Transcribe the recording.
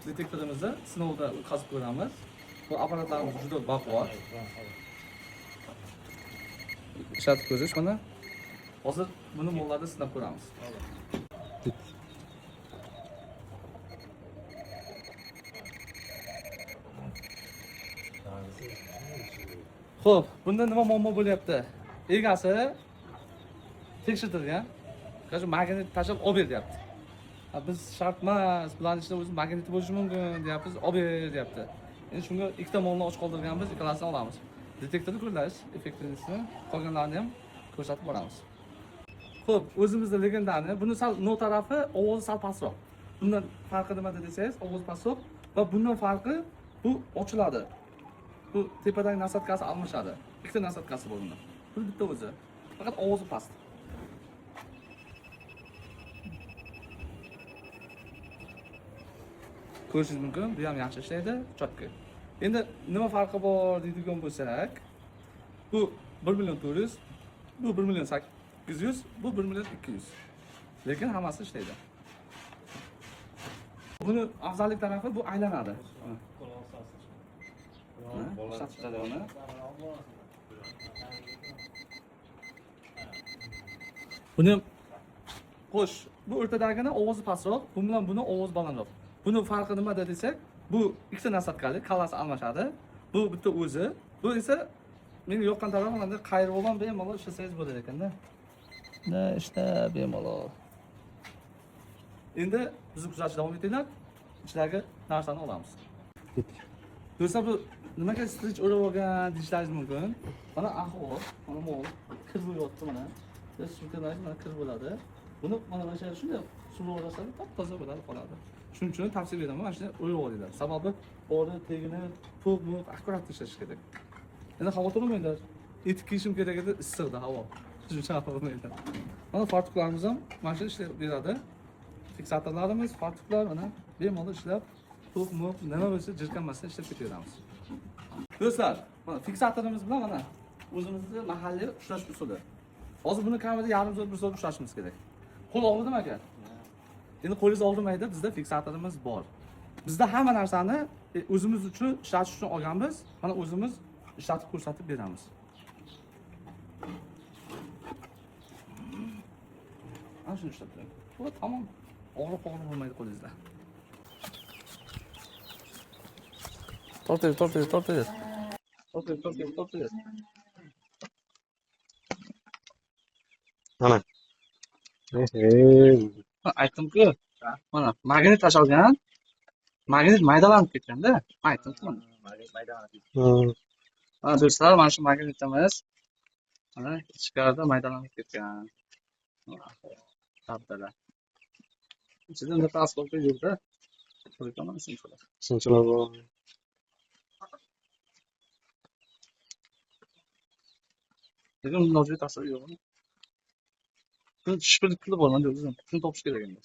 detektorimizni sinovda o'tkazib ko'ramiz. Bu apparatlarimiz juda baquvvat. Ishlatib ko'rish mana. Hozir buni mollarda sinab ko'ramiz. Xo'p, bunda nima muammo bo'lyapti? Egasi tekshirtirgan. Qancha magnit tashib olib ber deyapti. Biz shart emas, bularning ichida o'zi magnit bo'lishi mumkin deyapmiz, olib ber deyapti. Endi shunga ikkita molni och qoldirganmiz, ikkalasini olamiz. Detektorni ko'ramiz, effektivnisini, qolganlarini ham ko'rsatib boramiz. Xo'p, o'zimizda legendani, buni sal no tarafi ovozi sal pastroq. Bundan farqi nimada desangiz, ovoz pastroq va bundan farqi bu ochiladi. Bu tepadagi nasatkasi almashadi. Ikkita nasatkasi bor bunda. Bu bitta o'zi. Faqat ovozi past. Ko'rishingiz mumkin, bu ham yaxshi ishlaydi, chotka. Endi nima farqi bor deydigan bo'lsak, bu 1.400.000, bu 1.800.000, bu 1.200.000. Lekin hammasi ishlaydi. Buni afzallik tarafi bu aylanadi. Buni qo'sh, bu o'rtadagina ovozi pastroq, bu bilan buni ovoz balandroq. Buni farqi nimada desak, bu ikkita nasatkali, kalasi almashadi. Bu bitta o'zi, bu esa menga yoqqan tarafi mana qayirib olgan bemalol ishlasangiz bo'lar ekanda. Da ishlab bemalol. Endi bizni kuzatishda davom etinglar. Ichidagi narsani olamiz. Do'stlar, bu nimaga strich o'rab olgan deyishlaringiz mumkin. Mana ahvol, mana mol, kir bo'lyapti mana. Biz shunday mana kir bo'ladi. Buni mana shunday suv o'rasada top-toza bo'ladi qoladi. Shuning uchun tavsiya beraman, mana shunday o'rab olinglar. Sababi bori, tegini, to'q-moq akkurat ishlash kerak. Endi xavotir olmanglar. Etik kiyishim kerak edi, issiqda havo. Shuncha bo'lmaydi. Mana fartuklarimiz ham mana shu ishlayib beradi. Fiksatorlarimiz, fartuklar mana bemalol ishlab, to'q-moq nima bo'lsa jirkanmasdan ishlab ketaveramiz. Do'stlar, mana fiksatorimiz bilan mana o'zimizning mahalliy ushlash usuli. Hozir buni kamida yarim soat, 1 soat ushlashimiz kerak. Qo'l og'ridimi aka? Endi qo'lingiz og'rimaydi, bizda fiksatorimiz bor. Bizda hamma narsani o'zimiz uchun ishlatish uchun olganmiz. Mana o'zimiz ishlatib ko'rsatib beramiz. Ana shuni ishlab beraman. Bu tamom. Og'riq bo'lmaydi qo'lingizda. Tortaysiz. Mana. Aytdim-ku, mana magnit tashalgan. Magnit maydalanib ketganda, aytdim-ku mana. Magnit maydalanib ketgan. Mana do'stlar, mana shu magnitimiz mana ichkarida maydalanib ketgan. Tabdala. Ichida mikroskopga yo'qda. Qo'ygaman shunchalar. Shunchalar bor. Lekin nojo'ya ta'siri yo'q. Shuni shpil qilib bo'lmadi o'zim. Shuni topish kerak endi.